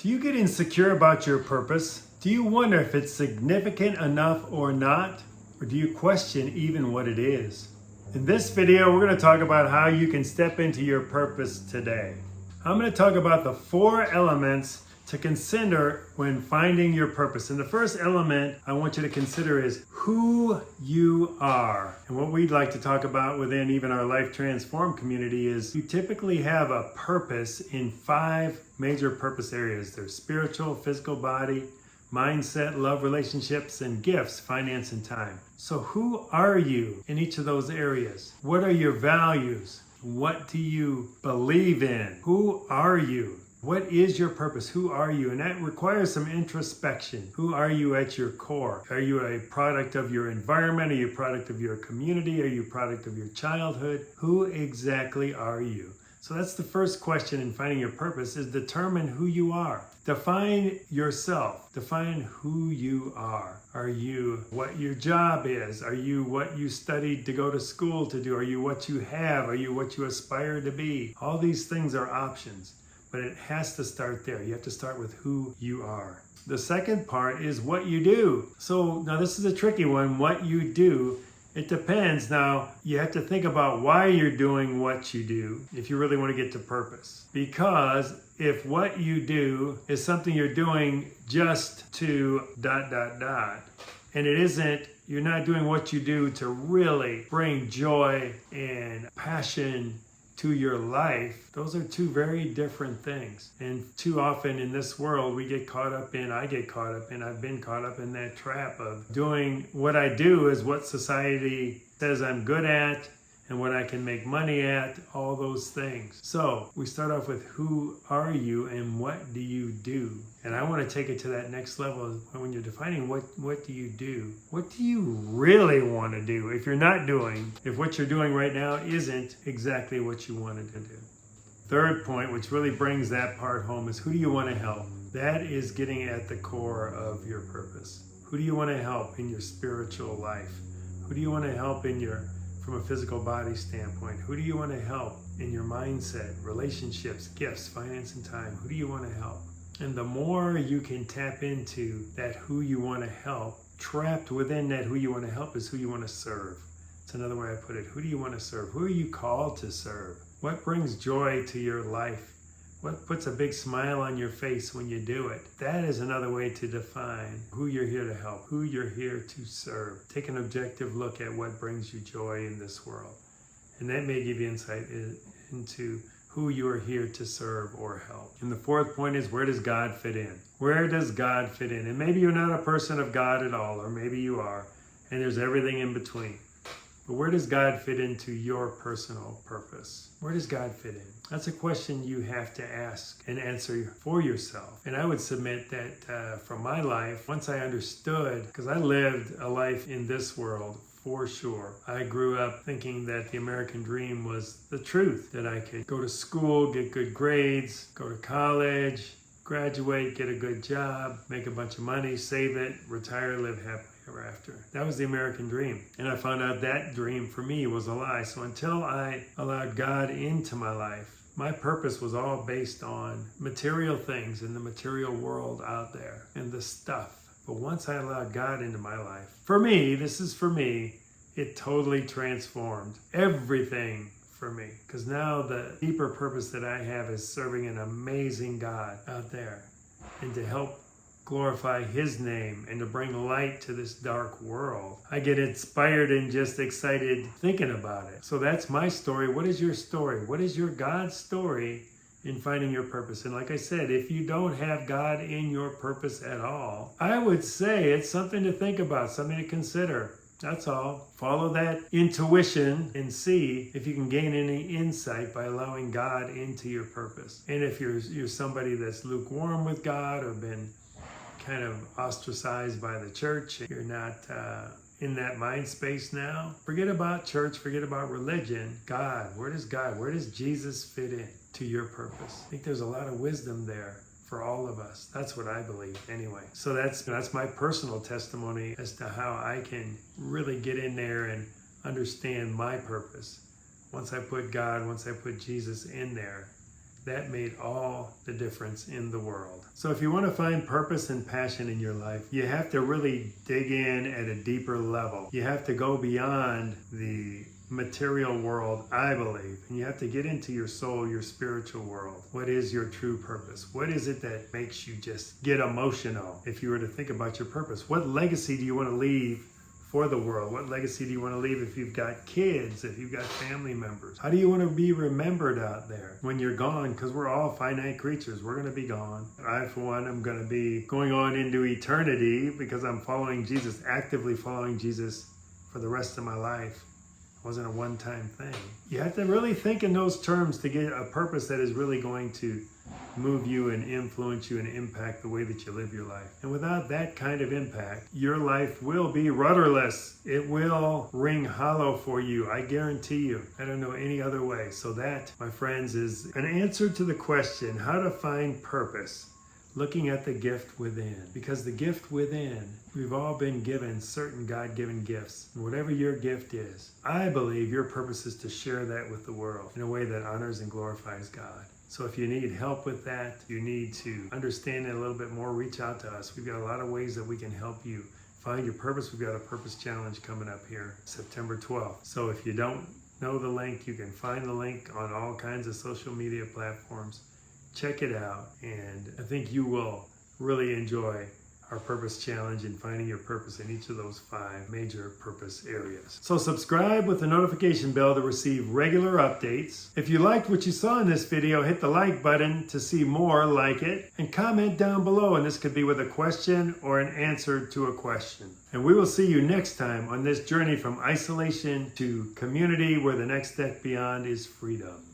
Do you get insecure about your purpose? Do you wonder if it's significant enough or not? Or do you question even what it is? In this video, we're going to talk about how you can step into your purpose today. I'm going to talk about the 4 elements to consider when finding your purpose. And the first element I want you to consider is who you are. And what we'd like to talk about within even our Life Transform community is you typically have a purpose in 5 major purpose areas. There's spiritual, physical body, mindset, love, relationships, and gifts, finance, and time. So who are you in each of those areas? What are your values? What do you believe in? Who are you? What is your purpose? Who are you? And that requires some introspection. Who are you at your core? Are you a product of your environment? Are you a product of your community? Are you a product of your childhood? Who exactly are you? So that's the first question in finding your purpose, is determine who you are. Define yourself. Define who you are. Are you what your job is? Are you what you studied to go to school to do? Are you what you have? Are you what you aspire to be? All these things are options, but it has to start there. You have to start with who you are. The second part is what you do. So now this is a tricky one, what you do. It depends. Now, you have to think about why you're doing what you do if you really want to get to purpose. Because if what you do is something you're doing just to ... and it isn't, you're not doing what you do to really bring joy and passion to your life, those are 2 very different things. And too often in this world, I get caught up in, I've been caught up in that trap of doing what I do is what society says I'm good at and what I can make money at, all those things. So we start off with who are you and what do you do? And I want to take it to that next level when you're defining what do you do? What do you really want to do if you're not doing, if what you're doing right now isn't exactly what you wanted to do? Third point, which really brings that part home, is who do you want to help? That is getting at the core of your purpose. Who do you want to help in your spiritual life? Who do you want to help from a physical body standpoint? Who do you want to help in your mindset, relationships, gifts, finance, and time? Who do you want to help? And the more you can tap into that who you want to help, trapped within that who you want to help is who you want to serve. It's another way I put it. Who do you want to serve? Who are you called to serve? What brings joy to your life? What puts a big smile on your face when you do it? That is another way to define who you're here to help, who you're here to serve. Take an objective look at what brings you joy in this world. And that may give you insight into who you are here to serve or help. And the fourth point is, where does God fit in? Where does God fit in? And maybe you're not a person of God at all, or maybe you are, and there's everything in between. But where does God fit into your personal purpose? Where does God fit in? That's a question you have to ask and answer for yourself. And I would submit that from my life, once I understood, because I lived a life in this world for sure. I grew up thinking that the American dream was the truth, that I could go to school, get good grades, go to college, graduate, get a good job, make a bunch of money, save it, retire, live happily ever after. That was the American dream. And I found out that dream for me was a lie. So until I allowed God into my life, my purpose was all based on material things in the material world out there and the stuff. But once I allowed God into my life, for me, this is for me, it totally transformed everything for me. Because now the deeper purpose that I have is serving an amazing God out there and to help glorify His name and to bring light to this dark world. I get inspired and just excited thinking about it. So that's my story. What is your story? What is your God story in finding your purpose? And like I said, if you don't have God in your purpose at all, I would say it's something to think about, something to consider. That's all. Follow that intuition and see if you can gain any insight by allowing God into your purpose. And if you're somebody that's lukewarm with God or been kind of ostracized by the church, you're not in that mind space now, forget about church, forget about religion. God, where does Jesus fit in to your purpose? I think there's a lot of wisdom there for all of us. That's what I believe anyway. So that's my personal testimony as to how I can really get in there and understand my purpose. Once I put God, once I put Jesus in there, that made all the difference in the world. So if you want to find purpose and passion in your life, you have to really dig in at a deeper level. You have to go beyond the material world, I believe, and you have to get into your soul, your spiritual world. What is your true purpose? What is it that makes you just get emotional if you were to think about your purpose? What legacy do you want to leave for the world? What legacy do you want to leave if you've got kids, if you've got family members? How do you want to be remembered out there when you're gone? Because we're all finite creatures. We're going to be gone. I, for one, am going to be going on into eternity because I'm following Jesus, actively following Jesus for the rest of my life. It wasn't a one-time thing. You have to really think in those terms to get a purpose that is really going to move you and influence you and impact the way that you live your life. And without that kind of impact, your life will be rudderless. It will ring hollow for you. I guarantee you. I don't know any other way. So that, my friends, is an answer to the question, how to find purpose. Looking at the gift within. Because the gift within, we've all been given certain God-given gifts. And whatever your gift is, I believe your purpose is to share that with the world in a way that honors and glorifies God. So if you need help with that, you need to understand it a little bit more, reach out to us. We've got a lot of ways that we can help you find your purpose. We've got a purpose challenge coming up here September 12th. So if you don't know the link, you can find the link on all kinds of social media platforms. Check it out, and I think you will really enjoy our purpose challenge and finding your purpose in each of those 5 major purpose areas. So subscribe with the notification bell to receive regular updates. If you liked what you saw in this video, hit the like button to see more like it, and comment down below, and this could be with a question or an answer to a question. And we will see you next time on this journey from isolation to community, where the next step beyond is freedom.